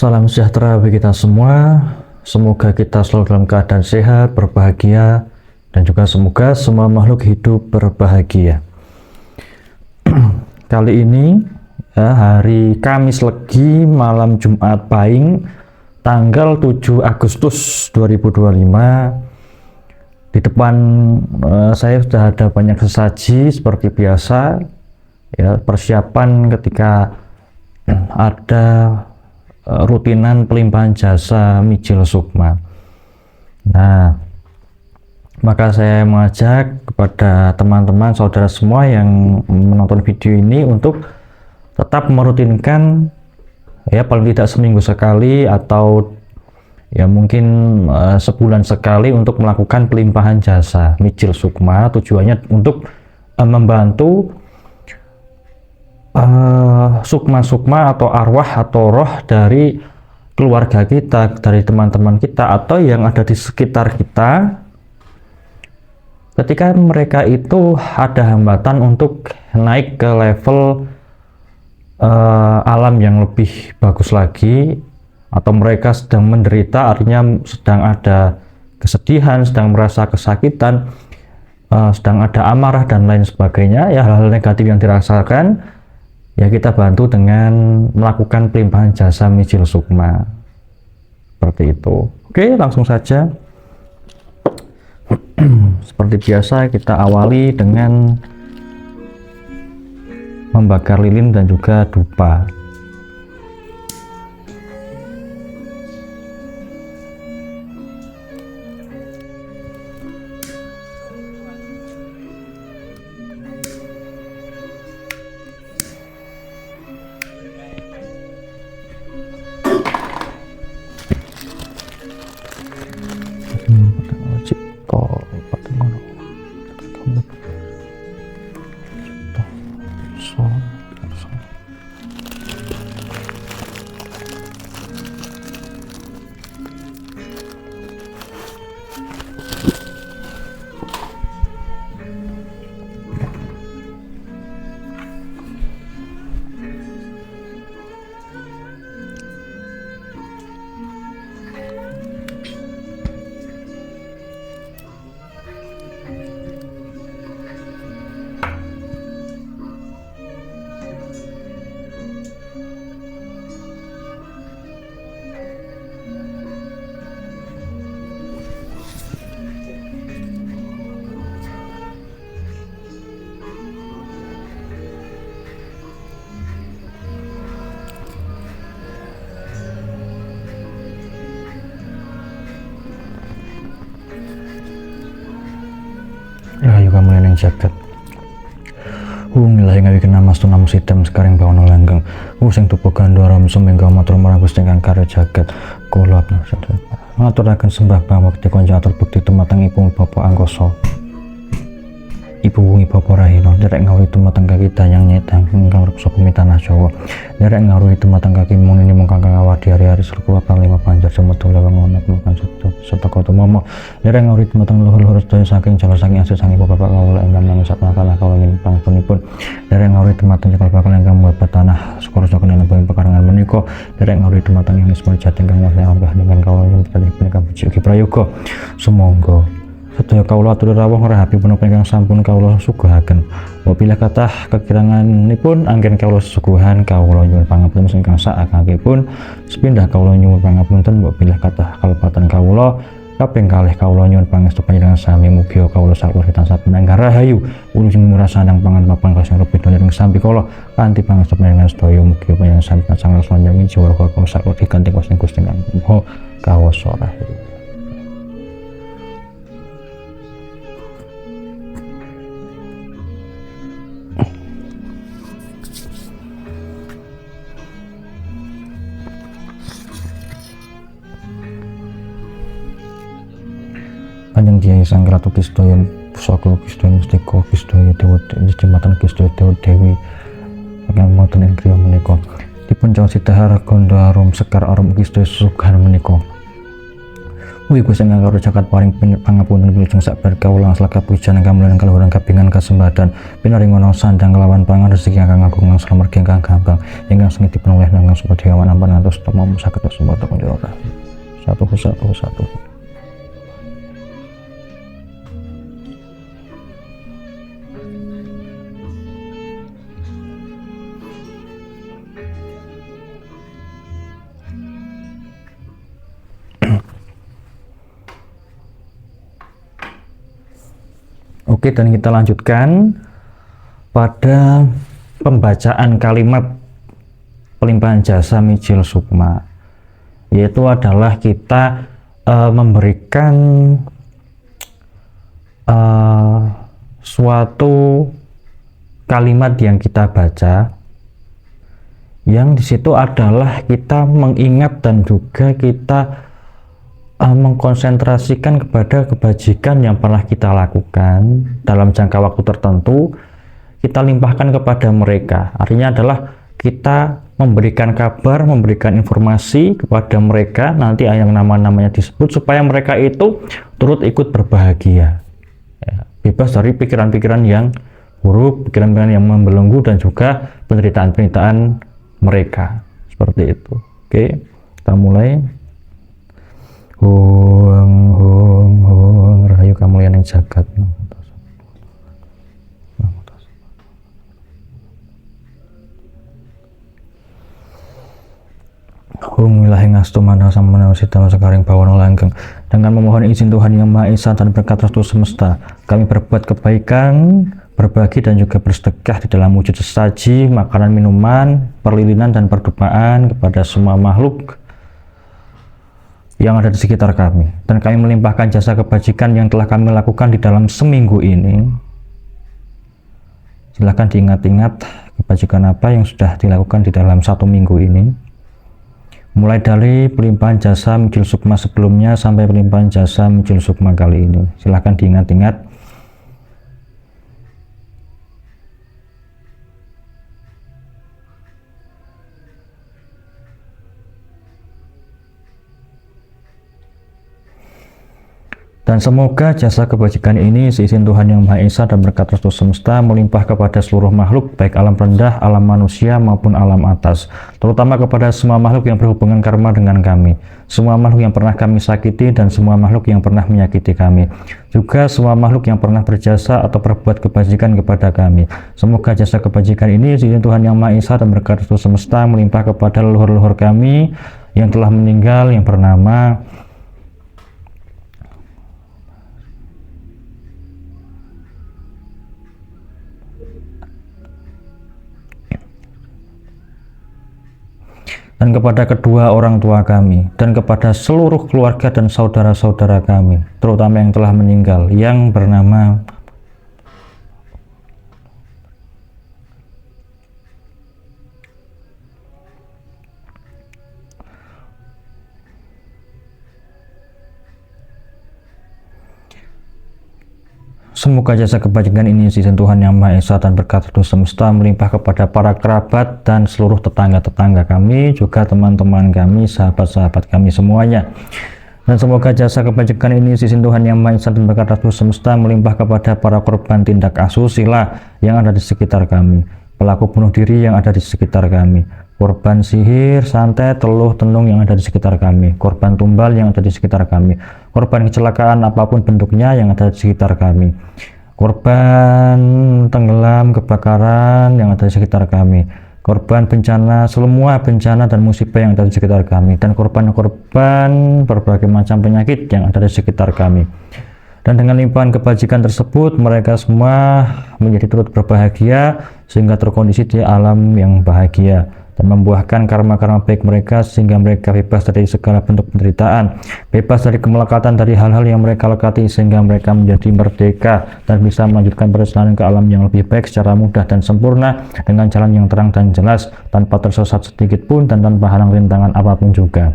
Salam sejahtera bagi kita semua. Semoga kita selalu dalam keadaan sehat, berbahagia, dan juga semoga semua makhluk hidup berbahagia. Kali ini hari Kamis Legi, malam Jumat Pahing, tanggal 7 Agustus 2025. Di depan saya sudah ada banyak sesaji seperti biasa, ya, persiapan ketika ada rutinan pelimpahan jasa Mijil Sukma. Nah, maka saya mengajak kepada teman-teman saudara semua yang menonton video ini untuk tetap merutinkan, ya, paling tidak seminggu sekali atau ya mungkin sebulan sekali untuk melakukan pelimpahan jasa Mijil Sukma. Tujuannya untuk membantu sukma-sukma atau arwah atau roh dari keluarga kita, dari teman-teman kita, atau yang ada di sekitar kita ketika mereka itu ada hambatan untuk naik ke level alam yang lebih bagus lagi, atau mereka sedang menderita, artinya sedang ada kesedihan, sedang merasa kesakitan, sedang ada amarah dan lain sebagainya, ya hal-hal negatif yang dirasakan, ya kita bantu dengan melakukan pelimpahan jasa Mijil Sukma seperti itu. Oke, langsung saja. Seperti biasa kita awali dengan membakar lilin dan juga dupa. Rahayu kamu yang jagat. Ngilahi ngawi kena mas tunamu sitem sekarang bawono langgeng. Sing tupo gandara sumengga matur marang Gusti kang karya jagat. Kula ngaturaken sembah pamukti konco atur bukti tumateng ibu Bapak Angkasa. Ibu wungi Bapak Rahina, derek ngawuri tumateng kaki dayang nyedang ingkang reksa bumi tanah Jawa. Derek ngawuri tumateng kaki muni mungkang kang awadi hari-hari surga panglima banjar semetu leweng ngono kan seteka tumomo. Derek ngawuri tumateng luhur-luhur sedaya saking jala saking asih sang ibu Bapak kawula ingkang nami satengah kawula ing pangpunipun. Derek ngawuri tumateng cekal bakal ingkang mlebet tanah skoro saking nembang pekarangan menika. Derek ngawuri tumateng ing ismul jati ingkang wasih ambah dengan kawula ing tadi punika puji ugi prayoga. Sumangga sedaya kawula atur rawuh ngerahapi punapa ingkang sampun kawula suguhaken. Wabilah kathah kekiranganipun anggen kawula suguhan kawula nyuwun pangapunten ingkang saakipun sepindah kawula nyuwun pangapunten. Wabilah kathah kalepatan kawula kaping kalih kawula nyuwun pangestu panjenengan sami mugi kawula sakloro tansah pinangga rahayu ulung murasandang pangan papan kasing rupi ing sampi kala kanthi pangestu panjenengan sedaya mugi panjenengan sami tansah nglaksanani jiwa kawula sakloro kanthi kuasa Gusti kang Maha Kawasa Rahayu. Kanjeng Kyai Sang Ratu Kisdaya Pusaka Kisdaya Mustika Kisdaya Dewa Jembatan Kisdaya Dewa Dewi kang wonten ing griya menika dipun caos Sidahara Gonda Arum Sekar Arum Kisdaya Susugan menika Wi Gusti ingkang karo jagat paring pangapunten wilujeng sak berkawulang selaka pujian ingkang mulia kaluhuran kabingan kasembadan pinaringono sandang kelawan pangan rezeki ingkang agung lan slamergi ingkang gampang ingkang sengit dipunoleh ingkang supadewan ampun ngantos tamam saged sembata kunjara satu. Oke, dan kita lanjutkan pada pembacaan kalimat pelimpahan jasa Mijil Sukma, yaitu adalah kita memberikan suatu kalimat yang kita baca, yang disitu adalah kita mengingat dan juga kita mengkonsentrasikan kepada kebajikan yang pernah kita lakukan dalam jangka waktu tertentu, kita limpahkan kepada mereka. Artinya adalah kita memberikan kabar, memberikan informasi kepada mereka, nanti yang nama-namanya disebut, supaya mereka itu turut ikut berbahagia, ya, bebas dari pikiran-pikiran yang buruk, pikiran-pikiran yang membelenggu, dan juga penderitaan-penderitaan mereka. Seperti itu. Oke, kita mulai. Hung rahayu kamulyaning jagat. Hung wilahe ngastu manah samana sita sekaring bawana langgeng. Dengan memohon izin Tuhan Yang Maha Esa dan berkat restu semesta, kami berbuat kebaikan, berbagi dan juga bersedekah di dalam wujud sesaji, makanan, minuman, perlilinan dan perdomaan kepada semua makhluk yang ada di sekitar kami, dan kami melimpahkan jasa kebajikan yang telah kami lakukan di dalam seminggu ini. Silahkan diingat-ingat kebajikan apa yang sudah dilakukan di dalam 1 minggu ini, mulai dari pelimpahan jasa Mijil Sukma sebelumnya sampai pelimpahan jasa Mijil Sukma kali ini. Silahkan diingat-ingat. Dan semoga jasa kebajikan ini seizin Tuhan Yang Maha Esa dan berkat restu semesta melimpah kepada seluruh makhluk, baik alam rendah, alam manusia maupun alam atas, terutama kepada semua makhluk yang berhubungan karma dengan kami, semua makhluk yang pernah kami sakiti, dan semua makhluk yang pernah menyakiti kami, juga semua makhluk yang pernah berjasa atau berbuat kebajikan kepada kami. Semoga jasa kebajikan ini seizin Tuhan Yang Maha Esa dan berkat restu semesta melimpah kepada leluhur-leluhur kami yang telah meninggal, yang bernama dan kepada kedua orang tua kami, dan kepada seluruh keluarga dan saudara-saudara kami, terutama yang telah meninggal, yang bernama Semoga jasa kebajikan ini seizin Tuhan Yang Maha Esa dan berkat restu semesta melimpah kepada para kerabat dan seluruh tetangga-tetangga kami, juga teman-teman kami, sahabat-sahabat kami semuanya. Dan semoga jasa kebajikan ini seizin Tuhan Yang Maha Esa dan berkat restu semesta melimpah kepada para korban tindak asusila yang ada di sekitar kami, pelaku bunuh diri yang ada di sekitar kami, korban sihir, santet, teluh, tenung yang ada di sekitar kami, korban tumbal yang ada di sekitar kami, korban kecelakaan apapun bentuknya yang ada di sekitar kami, korban tenggelam, kebakaran yang ada di sekitar kami, korban bencana, semua bencana dan musibah yang ada di sekitar kami, dan korban-korban berbagai macam penyakit yang ada di sekitar kami. Dan dengan limpahan kebajikan tersebut, mereka semua menjadi turut berbahagia sehingga terkondisi di alam yang bahagia, dan membuahkan karma-karma baik mereka sehingga mereka bebas dari segala bentuk penderitaan, bebas dari kemelekatan dari hal-hal yang mereka lekati, sehingga mereka menjadi merdeka dan bisa melanjutkan perjalanan ke alam yang lebih baik secara mudah dan sempurna, dengan jalan yang terang dan jelas, tanpa tersesat sedikit pun dan tanpa halang rintangan apapun juga.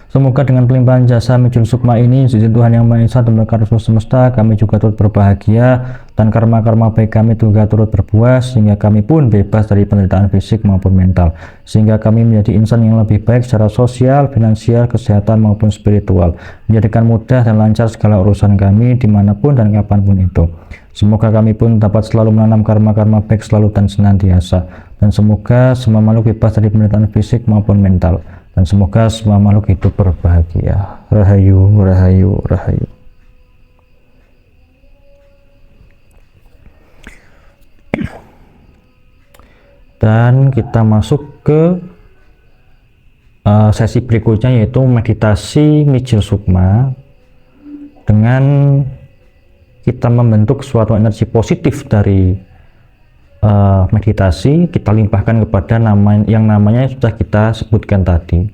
Semoga dengan pelimpahan jasa Mijil Sukma ini, izin Tuhan Yang Maha Esa, Tuhan Karya semesta, kami juga turut berbahagia dan karma-karma baik kami juga turut berbuah sehingga kami pun bebas dari penderitaan fisik maupun mental, sehingga kami menjadi insan yang lebih baik secara sosial, finansial, kesehatan maupun spiritual, menjadikan mudah dan lancar segala urusan kami dimanapun dan kapanpun itu. Semoga kami pun dapat selalu menanam karma-karma baik selalu dan senantiasa, dan semoga semua makhluk bebas dari penderitaan fisik maupun mental, dan semoga semua makhluk hidup berbahagia. Rahayu, rahayu, rahayu. Dan kita masuk ke sesi berikutnya, yaitu meditasi Mijil Sukma. Dengan kita membentuk suatu energi positif dari meditasi, kita limpahkan kepada yang namanya sudah kita sebutkan tadi,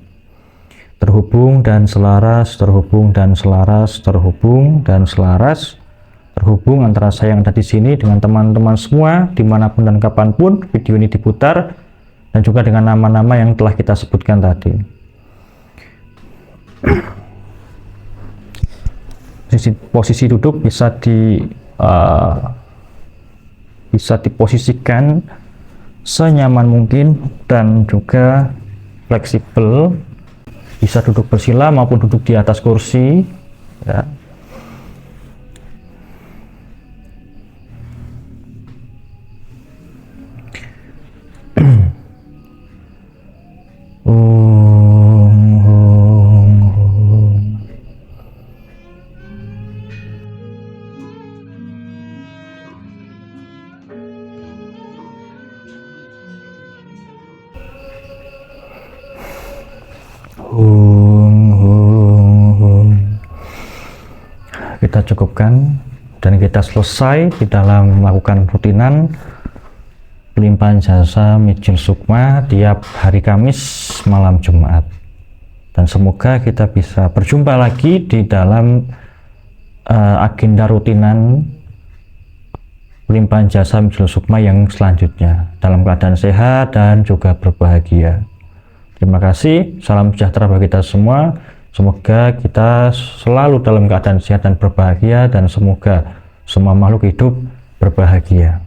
terhubung dan selaras, terhubung dan selaras, terhubung dan selaras, terhubung antara saya yang ada di sini dengan teman-teman semua dimanapun dan kapanpun video ini diputar, dan juga dengan nama-nama yang telah kita sebutkan tadi. Posisi duduk bisa diposisikan senyaman mungkin dan juga fleksibel, bisa duduk bersila maupun duduk di atas kursi ya. Kita cukupkan dan kita selesai di dalam melakukan rutinan pelimpahan jasa Mijil Sukma tiap hari Kamis malam Jumat, dan semoga kita bisa berjumpa lagi di dalam agenda rutinan pelimpahan jasa Mijil Sukma yang selanjutnya dalam keadaan sehat dan juga berbahagia. Terima kasih, salam sejahtera bagi kita semua. Semoga kita selalu dalam keadaan sehat dan berbahagia, dan semoga semua makhluk hidup berbahagia.